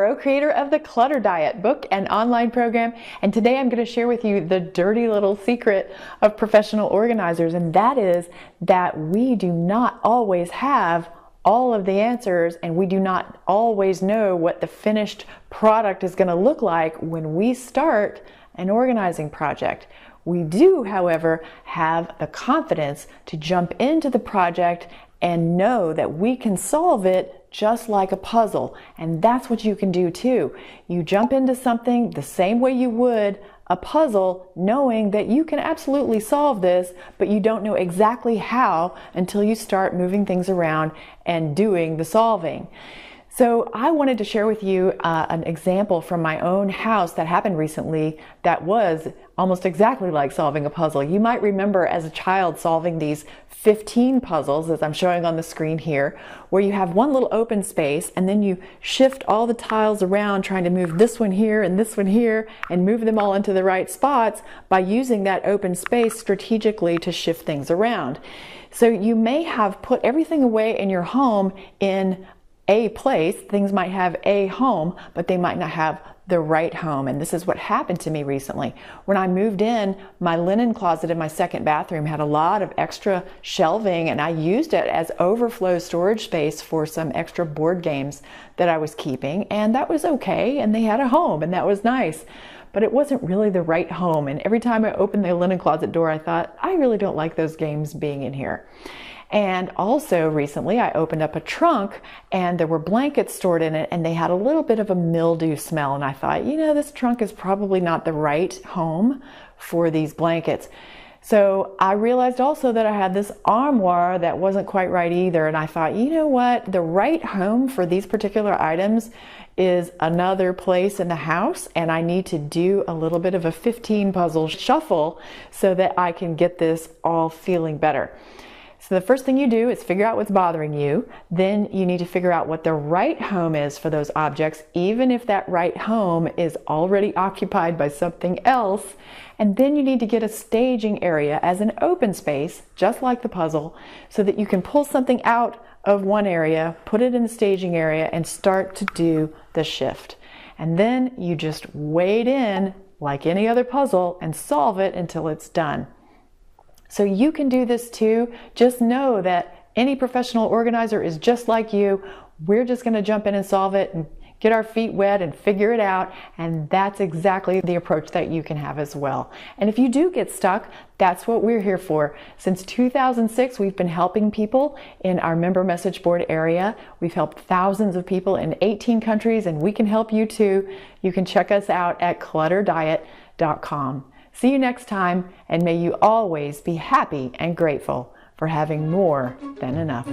Marrero, creator of the Clutter Diet book and online program, and today I'm going to share with you the dirty little secret of professional organizers, and that is that we do not always have all of the answers, and we do not always know what the finished product is going to look like when we start an organizing project. We do, however, have the confidence to jump into the project and know that we can solve it just like a puzzle. And that's what you can do too. You jump into something the same way you would a puzzle, knowing that you can absolutely solve this, but you don't know exactly how until you start moving things around and doing the solving. So I wanted to share with you an example from my own house that happened recently that was almost exactly like solving a puzzle. You might remember as a child solving these 15 puzzles, as I'm showing on the screen here, where you have one little open space and then you shift all the tiles around trying to move this one here and this one here and move them all into the right spots by using that open space strategically to shift things around. So you may have put everything away in your home in a place. Things might have a home, but they might not have the right home. And this is what happened to me recently. When I moved in, my linen closet in my second bathroom had a lot of extra shelving, and I used it as overflow storage space for some extra board games that I was keeping, and that was okay, and they had a home, and that was nice. But it wasn't really the right home, and every time I opened the linen closet door, I thought, I really don't like those games being in here. And also recently I opened up a trunk and there were blankets stored in it, and they had a little bit of a mildew smell, and I thought, you know, this trunk is probably not the right home for these blankets. So I realized also that I had this armoire that wasn't quite right either, and I thought, you know what, the right home for these particular items is another place in the house, and I need to do a little bit of a 15 puzzle shuffle so that I can get this all feeling better. So the first thing you do is figure out what's bothering you. Then you need to figure out what the right home is for those objects, even if that right home is already occupied by something else. And then you need to get a staging area as an open space, just like the puzzle, so that you can pull something out of one area, put it in the staging area, and start to do the shift. And then you just wade in like any other puzzle and solve it until it's done. So you can do this too. Just know that any professional organizer is just like you. We're just going to jump in and solve it and get our feet wet and figure it out. And that's exactly the approach that you can have as well. And if you do get stuck, that's what we're here for. Since 2006, we've been helping people in our member message board area. We've helped thousands of people in 18 countries, and we can help you too. You can check us out at clutterdiet.com. See you next time, and may you always be happy and grateful for having more than enough.